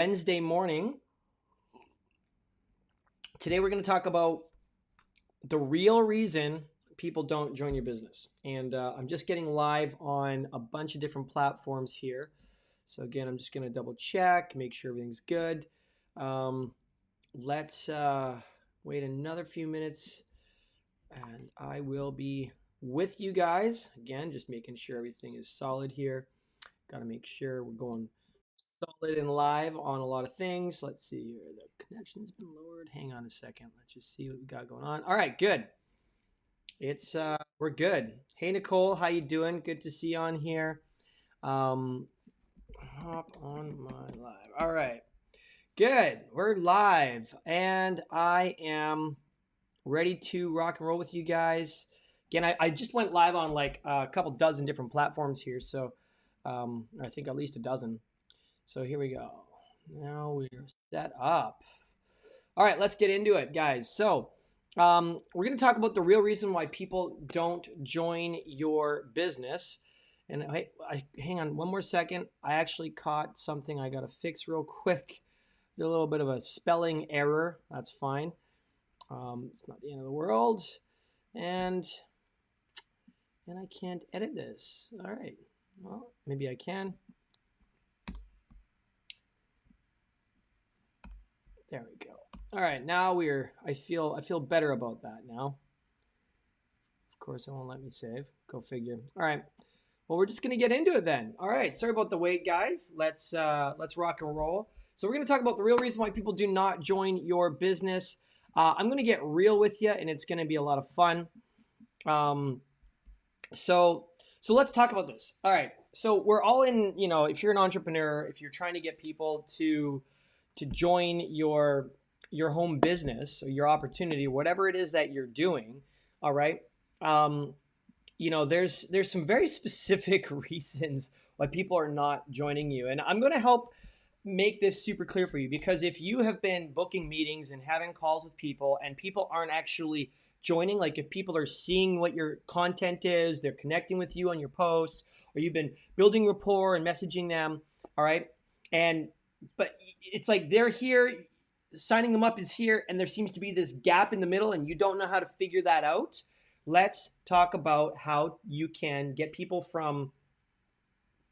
Wednesday morning. Today we're going to talk about the real reason people don't join your business. And I'm just getting live on a bunch of different platforms here. So again, I'm just going to double check, make sure everything's good. Let's wait another few minutes and I will be with you guys. Again, just making sure everything is solid here. Got to make sure we're going solid and live on a lot of things. Let's see here. The connection's been lowered. Hang on a second. Let's just see what we got going on. All right, good. It's we're good. Hey Nicole, how you doing? Good to see you on here. Um hop on my live. All right. Good. We're live and I am ready to rock and roll with you guys. Again, I just went live on like a couple dozen different platforms here, so I think at least a dozen. So here we go. Now we're set up. All right, let's get into it, guys. So we're going to talk about the real reason why people don't join your business. And hang on one more second. I actually caught something I got to fix real quick. A little bit of a spelling error. That's fine. It's not the end of the world. And I can't edit this. All right. Well, maybe I can. There we go. All right, now I feel better about that now. Of course, it won't let me save. Go figure. All right. Well, we're just gonna get into it then. All right. Sorry about the wait, guys. Let's rock and roll. So we're gonna talk about the real reason why people do not join your business. I'm gonna get real with you, and it's gonna be a lot of fun. Um, so let's talk about this. All right. So we're all in. If you're an entrepreneur, if you're trying to get people to join your home business or your opportunity, whatever it is that you're doing, all right. Um, there's some very specific reasons why people are not joining you, and I'm going to help make this super clear for you, because if you have been booking meetings and having calls with people and people aren't actually joining, like if people are seeing what your content is, they're connecting with you on your posts, or you've been building rapport and messaging them, all right, but it's like they're here, signing them up is here, and there seems to be this gap in the middle and you don't know how to figure that out. Let's talk about how you can get people from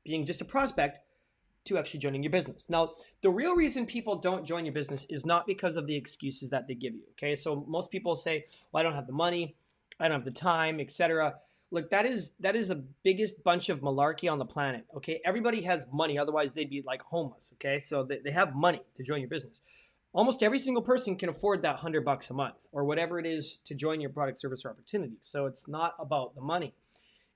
being just a prospect to actually joining your business. Now, the real reason people don't join your business is not because of the excuses that they give you. Okay, so most people say, well, I don't have the money, I don't have the time, etc. Look, that is the biggest bunch of malarkey on the planet. Okay, everybody has money, otherwise they'd be like homeless. Okay, so they have money to join your business. Almost every single person can afford that $100 a month or whatever it is to join your product, service, or opportunity. So it's not about the money.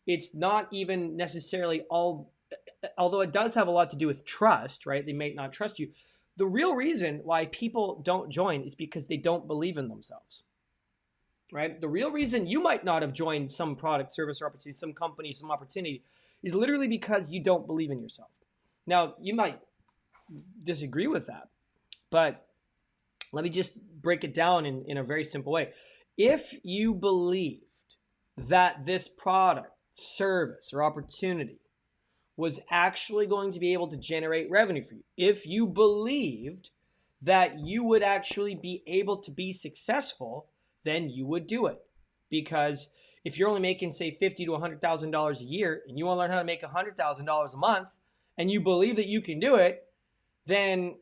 It's not even necessarily although it does have a lot to do with trust, right? They may not trust you. The real reason why people don't join is because they don't believe in themselves, right? The real reason you might not have joined some product, service, or opportunity, some company, some opportunity, is literally because you don't believe in yourself. Now, you might disagree with that, but let me just break it down in a very simple way. If you believed that this product, service, or opportunity was actually going to be able to generate revenue for you, if you believed that you would actually be able to be successful, then you would do it. Because if you're only making, say, $50,000 to $100,000 a year and you want to learn how to make $100,000 a month and you believe that you can do it, then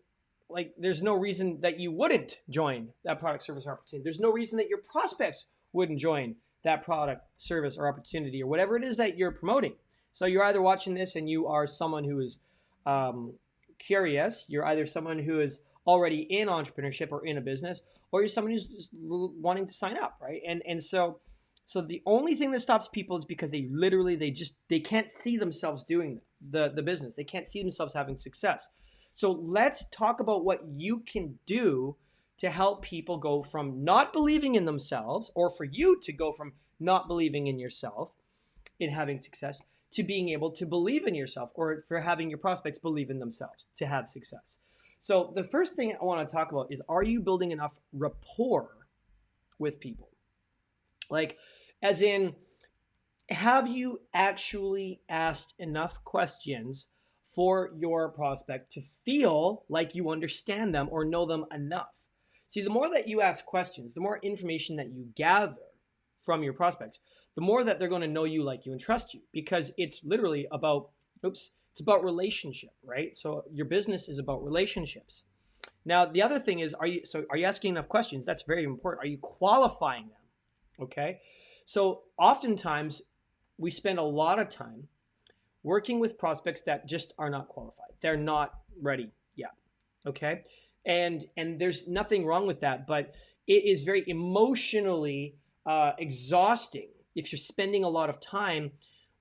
there's no reason that you wouldn't join that product, service, or opportunity. There's no reason that your prospects wouldn't join that product, service, or opportunity, or whatever it is that you're promoting. So you're either watching this and you are someone who is curious. You're either someone who is already in entrepreneurship or in a business, or you're someone who's just wanting to sign up, right? And so the only thing that stops people is because they can't see themselves doing the business. They can't see themselves having success. So let's talk about what you can do to help people go from not believing in themselves, or for you to go from not believing in yourself in having success, to being able to believe in yourself, or for having your prospects believe in themselves to have success. So the first thing I want to talk about is, are you building enough rapport with people? Like, as in, have you actually asked enough questions for your prospect to feel like you understand them or know them enough. See, the more that you ask questions, the more information that you gather from your prospects, the more that they're going to know you, like you, and trust you, because it's literally about, it's about relationship, right? So your business is about relationships. Now, the other thing is, are you asking enough questions? That's very important. Are you qualifying them? Okay. So oftentimes we spend a lot of time working with prospects that just are not qualified. They're not ready yet. Okay. And there's nothing wrong with that, but it is very emotionally exhausting if you're spending a lot of time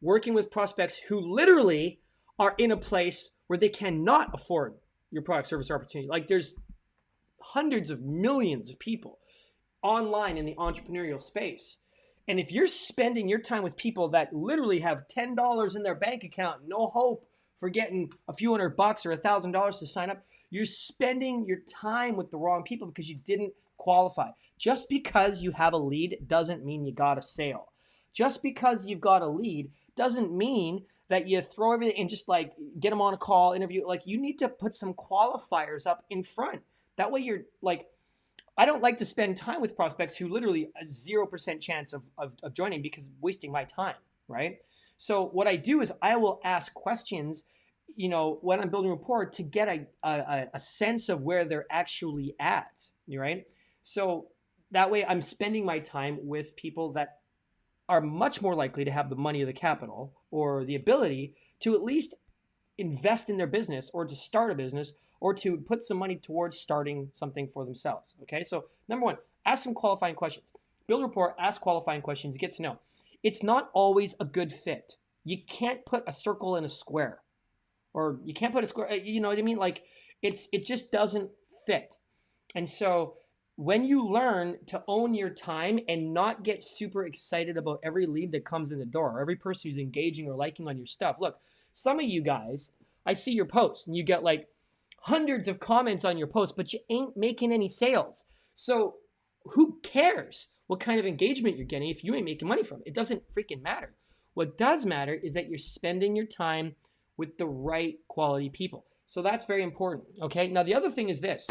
working with prospects who literally are in a place where they cannot afford your product, service, or opportunity. Like there's hundreds of millions of people online in the entrepreneurial space. And if you're spending your time with people that literally have $10 in their bank account, no hope for getting a few $100 or $1,000 to sign up, you're spending your time with the wrong people because you didn't qualify. Just because you have a lead doesn't mean you got a sale. Just because you've got a lead doesn't mean that you throw everything and just like get them on a call, interview. Like you need to put some qualifiers up in front. That way you're like, I don't like to spend time with prospects who literally a 0% chance of joining because wasting my time, right? So what I do is I will ask questions, when I'm building rapport to get a sense of where they're actually at, right? So that way I'm spending my time with people that are much more likely to have the money or the capital or the ability to at least invest in their business or to start a business or to put some money towards starting something for themselves. Okay, so number one, ask some qualifying questions. Build rapport, ask qualifying questions, get to know. It's not always a good fit. You can't put a circle in a square, or you can't put a square, you know what I mean? Like it just doesn't fit. And so when you learn to own your time and not get super excited about every lead that comes in the door, or every person who's engaging or liking on your stuff. Look, some of you guys, I see your posts and you get like hundreds of comments on your post, but you ain't making any sales. So who cares what kind of engagement you're getting if you ain't making money from it? It doesn't freaking matter. What does matter is that you're spending your time with the right quality people. So that's very important. Okay. Now the other thing is this.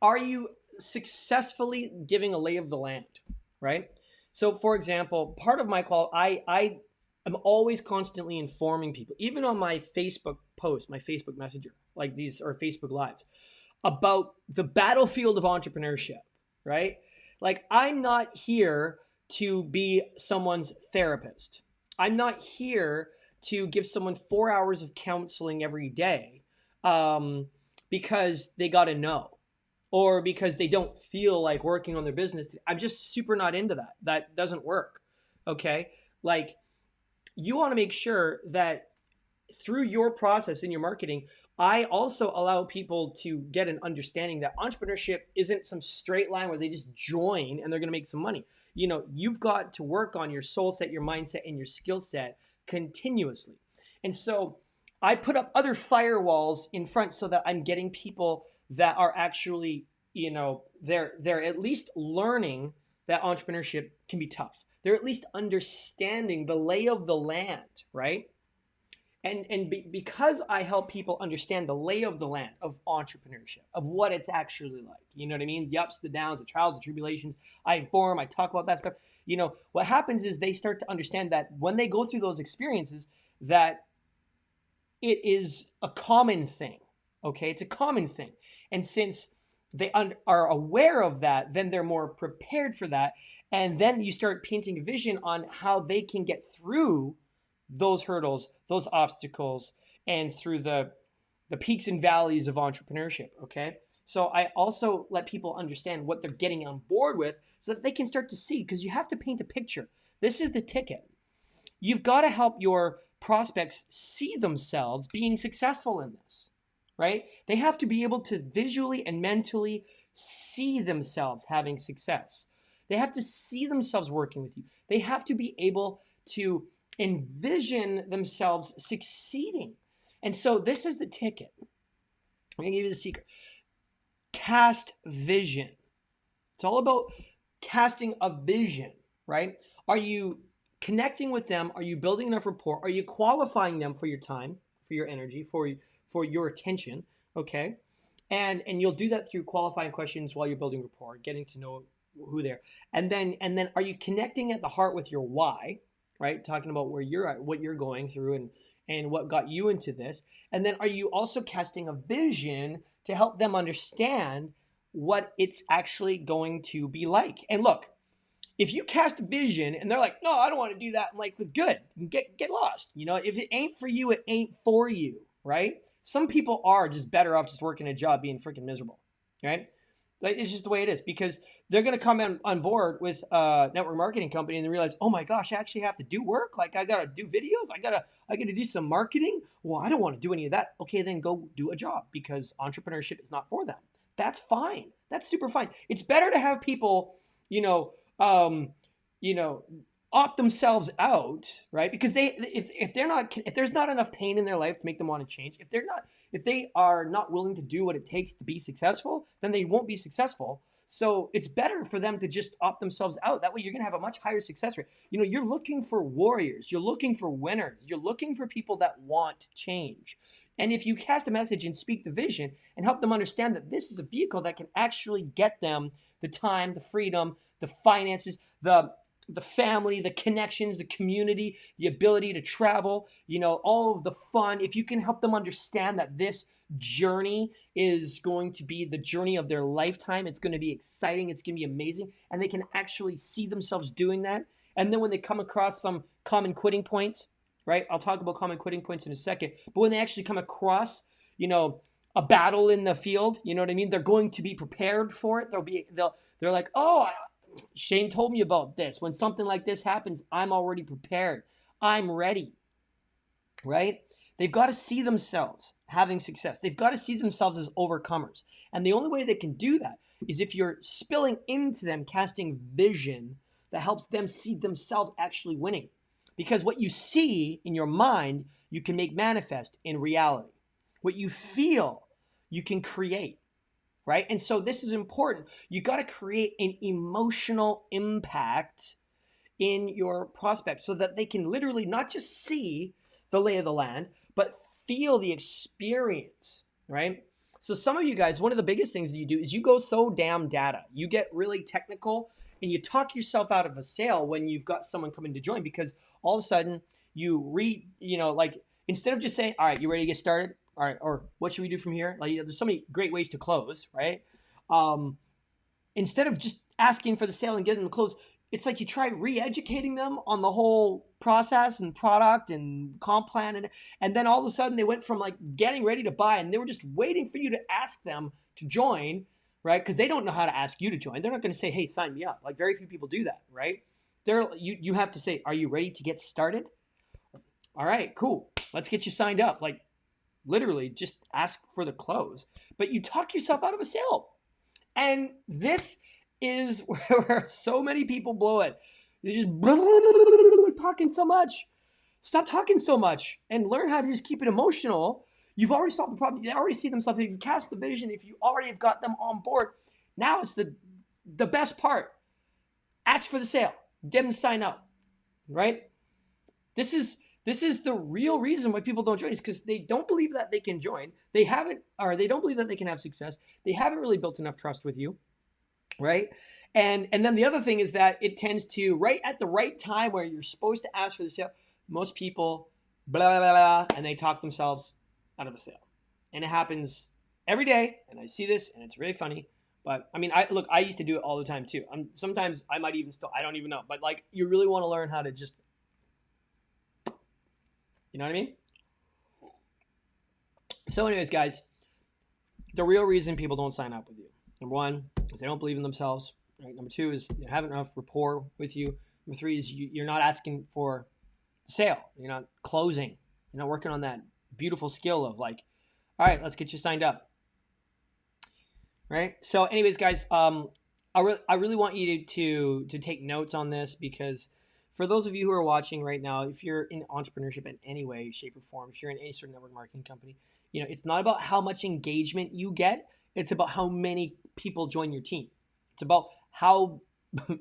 Are you successfully giving a lay of the land, right? So for example, part of my call, I am always constantly informing people, even on my Facebook post, my Facebook Messenger, like these or Facebook Lives, about the battlefield of entrepreneurship, right? Like I'm not here to be someone's therapist. I'm not here to give someone 4 hours of counseling every day because they got to know, or because they don't feel like working on their business. I'm just super not into that. That doesn't work. Okay. Like you want to make sure that through your process in your marketing, I also allow people to get an understanding that entrepreneurship isn't some straight line where they just join and they're going to make some money. You've got to work on your soul set, your mindset, and your skill set continuously. And so I put up other firewalls in front so that I'm getting people that are actually, they're at least learning that entrepreneurship can be tough. They're at least understanding the lay of the land, right? Because I help people understand the lay of the land of entrepreneurship, of what it's actually like, you know what I mean? The ups, the downs, the trials, the tribulations. I inform, I talk about that stuff. What happens is they start to understand that when they go through those experiences, that it is a common thing. Okay, it's a common thing. And since they are aware of that, then they're more prepared for that. And then you start painting a vision on how they can get through those hurdles, those obstacles, and through the peaks and valleys of entrepreneurship. Okay. So I also let people understand what they're getting on board with so that they can start to see, because you have to paint a picture. This is the ticket. You've got to help your prospects see themselves being successful in this, right? They have to be able to visually and mentally see themselves having success. They have to see themselves working with you. They have to be able to envision themselves succeeding. And so this is the ticket. I'm going to give you the secret. Cast vision. It's all about casting a vision, right? Are you connecting with them? Are you building enough rapport? Are you qualifying them for your time, for your energy, for your attention? Okay. And you'll do that through qualifying questions while you're building rapport, getting to know who they are. And then are you connecting at the heart with your why, right? Talking about where you're at, what you're going through, and what got you into this. And then are you also casting a vision to help them understand what it's actually going to be like? And look, if you cast a vision and they're like, no, I don't want to do that, I'm like, with good, get lost. You know, if it ain't for you, it ain't for you, right? Some people are just better off just working a job being freaking miserable, right? Like, it's just the way it is, because they're going to come on board with a network marketing company and they realize, oh my gosh, I actually have to do work. Like, I got to do videos. I got to do some marketing. Well, I don't want to do any of that. Okay, then go do a job, because entrepreneurship is not for them. That's fine. That's super fine. It's better to have people, you know, opt themselves out, right? Because if there's not enough pain in their life to make them want to change, if they are not willing to do what it takes to be successful, then they won't be successful. So it's better for them to just opt themselves out. That way you're going to have a much higher success rate. You know, you're looking for warriors. You're looking for winners. You're looking for people that want change. And if you cast a message and speak the vision and help them understand that this is a vehicle that can actually get them the time, the freedom, the finances, the family, the connections, the community, the ability to travel, you know, all of the fun. If you can help them understand that this journey is going to be the journey of their lifetime, it's going to be exciting, it's going to be amazing, and they can actually see themselves doing that. And then when they come across some common quitting points, right? I'll talk about common quitting points in a second. But when they actually come across, you know, a battle in the field, you know what I mean? They're going to be prepared for it. They're like, oh, Shane told me about this. When something like this happens, I'm already prepared. I'm ready, right? They've got to see themselves having success. They've got to see themselves as overcomers. And the only way they can do that is if you're spilling into them, casting vision that helps them see themselves actually winning. Because what you see in your mind, you can make manifest in reality. What you feel, you can create. Right? And so this is important. You got to create an emotional impact in your prospects so that they can literally not just see the lay of the land, but feel the experience, right? So some of you guys, one of the biggest things that you do is you go so damn data. You get really technical and you talk yourself out of a sale when you've got someone coming to join, because all of a sudden like instead of just saying, all right, you ready to get started? All right, or what should we do from here? Like, there's so many great ways to close, right? Instead of just asking for the sale and getting them closed, it's like you try re-educating them on the whole process and product and comp plan, and then all of a sudden they went from like getting ready to buy, and they were just waiting for you to ask them to join, right? Because they don't know how to ask you to join. They're not going to say, hey, sign me up. Like, very few people do that, right? You have to say, are you ready to get started? All right, cool. Let's get you signed up. Like, literally just ask for the close, but you talk yourself out of a sale. And this is where so many people blow it. They just talking so much. Stop talking so much and learn how to just keep it emotional. You've already solved the problem. They already see themselves. If you've cast the vision, if you already have got them on board, now it's the best part. Ask for the sale. Get them to sign up, right? This is the real reason why people don't join, is because they don't believe that they can join. They don't believe that they can have success. They haven't really built enough trust with you, right? And then the other thing is that it tends to, right at the right time where you're supposed to ask for the sale, most people blah, blah, blah, and they talk themselves out of a sale. And it happens every day, and I see this, and it's really funny. But I mean, I used to do it all the time too. Sometimes I might even still, I don't even know. But like, you really want to learn how to just, you know what I mean? So anyways, guys, the real reason people don't sign up with you, number one, is they don't believe in themselves. Right? Number two is they haven't enough rapport with you. Number three is you're not asking for sale. You're not closing. You're not working on that beautiful skill of like, all right, let's get you signed up. Right? So anyways, guys, I really want you to take notes on this, because for those of you who are watching right now, if you're in entrepreneurship in any way, shape, or form, if you're in any sort of network marketing company, you know, it's not about how much engagement you get. It's about how many people join your team. It's about how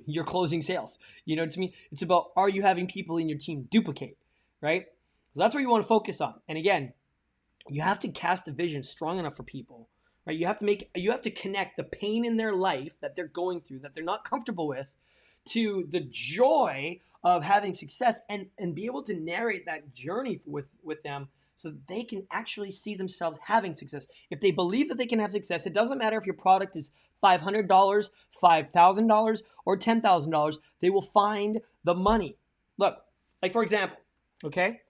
your closing sales. You know what I mean? It's about, are you having people in your team duplicate, right? So that's what you want to focus on. And again, you have to cast a vision strong enough for people, right? You have to connect the pain in their life that they're going through, that they're not comfortable with, to the joy of having success, and be able to narrate that journey with them so that they can actually see themselves having success. If they believe that they can have success, it doesn't matter if your product is $500, $5,000, or $10,000, they will find the money. Look, like for example, okay,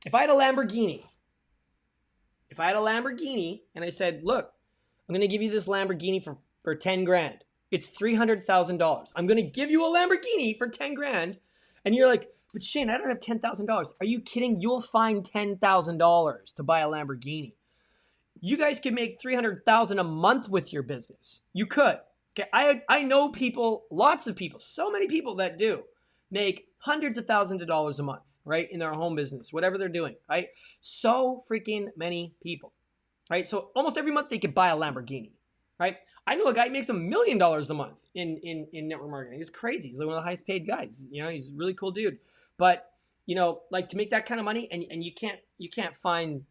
if I had a Lamborghini and I said, look, I'm going to give you this Lamborghini for 10 grand. It's $300,000. I'm going to give you a Lamborghini for 10 grand. And you're like, but Shane, I don't have $10,000. Are you kidding? You'll find $10,000 to buy a Lamborghini. You guys could make $300,000 a month with your business. You could. Okay, I know people, lots of people, so many people that do make hundreds of thousands of dollars a month, right, in their home business, whatever they're doing, right? So freaking many people, right? So almost every month they could buy a Lamborghini, right? I know a guy who makes $1 million a month in network marketing. He's crazy. He's like one of the highest paid guys. You know, he's a really cool dude. But you know, like to make that kind of money, and you can't find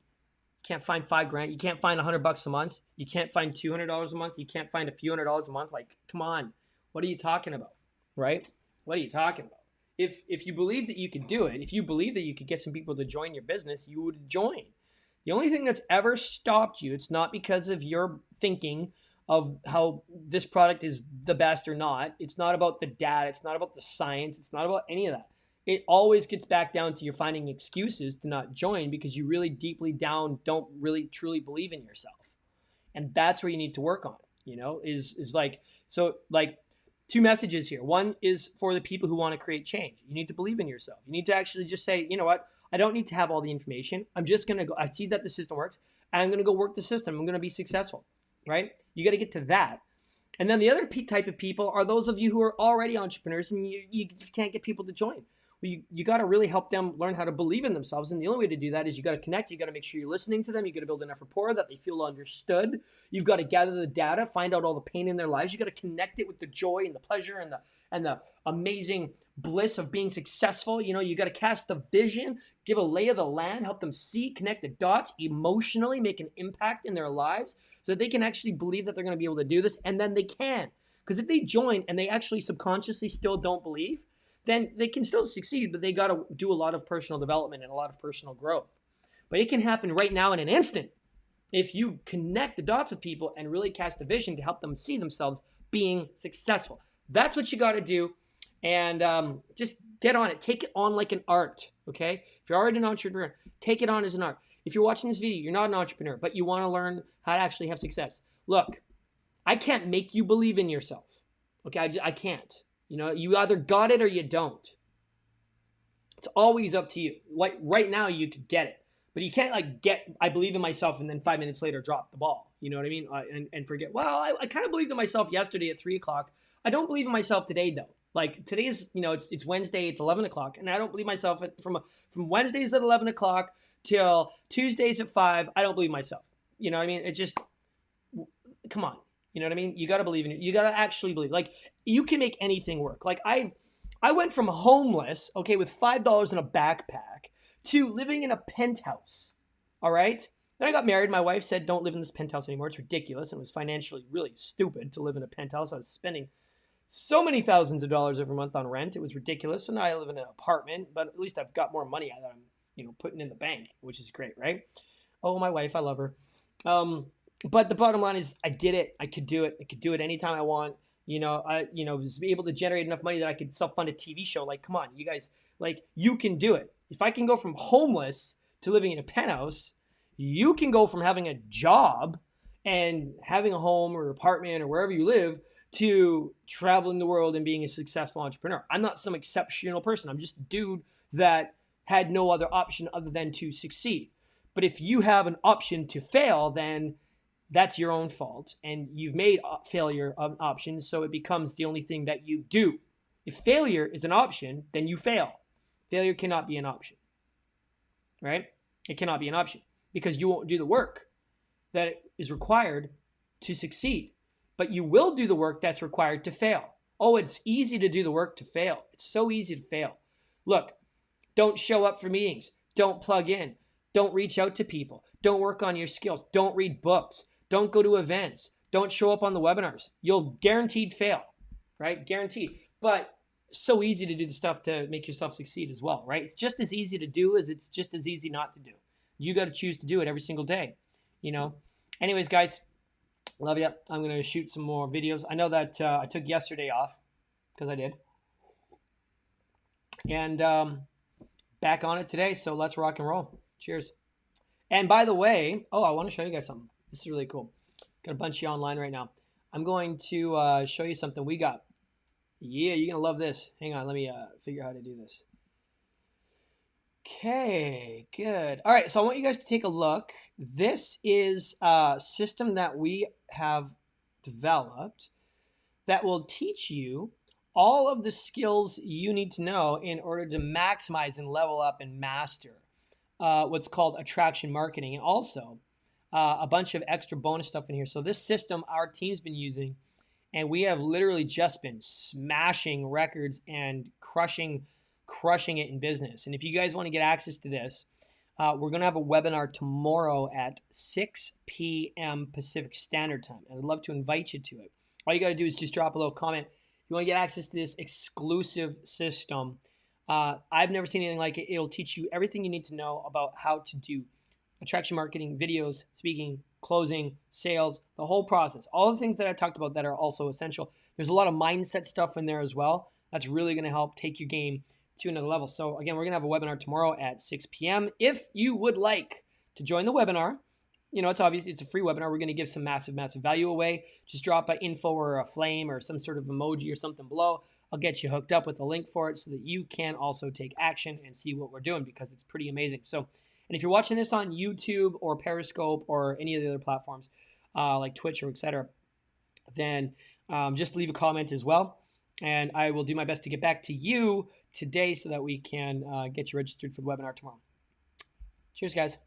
$5 grand. You can't find $100 a month. You can't find $200 a month. You can't find a few $100s a month. Like, come on, what are you talking about, right? What are you talking about? If you believe that you could do it, if you believe that you could get some people to join your business, you would join. The only thing that's ever stopped you, it's not because of your thinking of how this product is the best or not. It's not about the data. It's not about the science. It's not about any of that. It always gets back down to you finding excuses to not join because you really deeply down don't really truly believe in yourself. And that's where you need to work on, you know, is like, so like two messages here. One is for the people who want to create change. You need to believe in yourself. You need to actually just say, you know what, I don't need to have all the information. I'm just going to go, I see that the system works, and I'm going to go work the system. I'm going to be successful, right? You got to get to that. And then the other type of people are those of you who are already entrepreneurs and you just can't get people to join. Well, you got to really help them learn how to believe in themselves. And the only way to do that is you got to connect. You got to make sure you're listening to them. You got to build enough rapport that they feel understood. You've got to gather the data, find out all the pain in their lives. You got to connect it with the joy and the pleasure and the amazing bliss of being successful. You know, you got to cast the vision, give a lay of the land, help them see, connect the dots, emotionally make an impact in their lives so that they can actually believe that they're going to be able to do this. And then they can. Because if they join and they actually subconsciously still don't believe, then they can still succeed, but they got to do a lot of personal development and a lot of personal growth. But it can happen right now in an instant if you connect the dots with people and really cast a vision to help them see themselves being successful. That's what you got to do. And just get on it. Take it on like an art, okay? If you're already an entrepreneur, take it on as an art. If you're watching this video, you're not an entrepreneur, but you want to learn how to actually have success. Look, I can't make you believe in yourself, okay? I can't. You know, you either got it or you don't. It's always up to you. Like right now, you could get it, but you can't like I believe in myself and then 5 minutes later drop the ball. You know what I mean? And forget. Well, I kind of believed in myself yesterday at 3 o'clock. I don't believe in myself today though. Like today's, you know, it's Wednesday, it's 11 o'clock, and I don't believe myself from Wednesdays at 11 o'clock till Tuesdays at 5. I don't believe myself. You know what I mean? It's just, come on. You know what I mean? You got to believe in it. You got to actually believe. Like, you can make anything work. Like, I went from homeless, okay, with $5 in a backpack to living in a penthouse, all right? Then I got married. My wife said, don't live in this penthouse anymore. It's ridiculous. And it was financially really stupid to live in a penthouse. I was spending so many thousands of dollars every month on rent. It was ridiculous. So now I live in an apartment, but at least I've got more money that I'm, you know, putting in the bank, which is great, right? Oh, my wife, I love her. But the bottom line is I did it. I could do it. I could do it anytime I want. You know, I was able to generate enough money that I could self-fund a TV show. Like, come on, you guys, like, you can do it. If I can go from homeless to living in a penthouse, you can go from having a job and having a home or apartment or wherever you live to traveling the world and being a successful entrepreneur. I'm not some exceptional person. I'm just a dude that had no other option other than to succeed. But if you have an option to fail, then that's your own fault, and you've made failure an option, so it becomes the only thing that you do. If failure is an option, then you fail. Failure cannot be an option, right? It cannot be an option because you won't do the work that is required to succeed, but you will do the work that's required to fail. Oh, it's easy to do the work to fail. It's so easy to fail. Look, don't show up for meetings. Don't plug in. Don't reach out to people. Don't work on your skills. Don't read books. Don't go to events. Don't show up on the webinars. You'll guaranteed fail, right? Guaranteed. But so easy to do the stuff to make yourself succeed as well, right? It's just as easy to do as it's just as easy not to do. You got to choose to do it every single day, you know? Anyways, guys, love you. I'm going to shoot some more videos. I know that I took yesterday off because I did. And back on it today, so let's rock and roll. Cheers. And by the way, I want to show you guys something. This is really cool. Got a bunch of you online right now. I'm going to show you something we got. Yeah, you're going to love this. Hang on, let me figure out how to do this. Okay, good. All right, so I want you guys to take a look. This is a system that we have developed that will teach you all of the skills you need to know in order to maximize and level up and master what's called attraction marketing, and also a bunch of extra bonus stuff in here. So this system our team's been using, and we have literally just been smashing records and crushing it in business. And if you guys want to get access to this, we're going to have a webinar tomorrow at 6 p.m. Pacific Standard Time. And I'd love to invite you to it. All you got to do is just drop a little comment. If you want to get access to this exclusive system, I've never seen anything like it. It'll teach you everything you need to know about how to do attraction marketing, videos, speaking, closing, sales, the whole process. All the things that I talked about that are also essential. There's a lot of mindset stuff in there as well. That's really going to help take your game to another level. So again, we're going to have a webinar tomorrow at 6 p.m. If you would like to join the webinar, you know, it's obvious it's a free webinar. We're going to give some massive value away. Just drop an info or a flame or some sort of emoji or something below. I'll get you hooked up with a link for it so that you can also take action and see what we're doing, because it's pretty amazing. So, and if you're watching this on YouTube or Periscope or any of the other platforms like Twitch or etc., then just leave a comment as well. And I will do my best to get back to you today so that we can get you registered for the webinar tomorrow. Cheers, guys.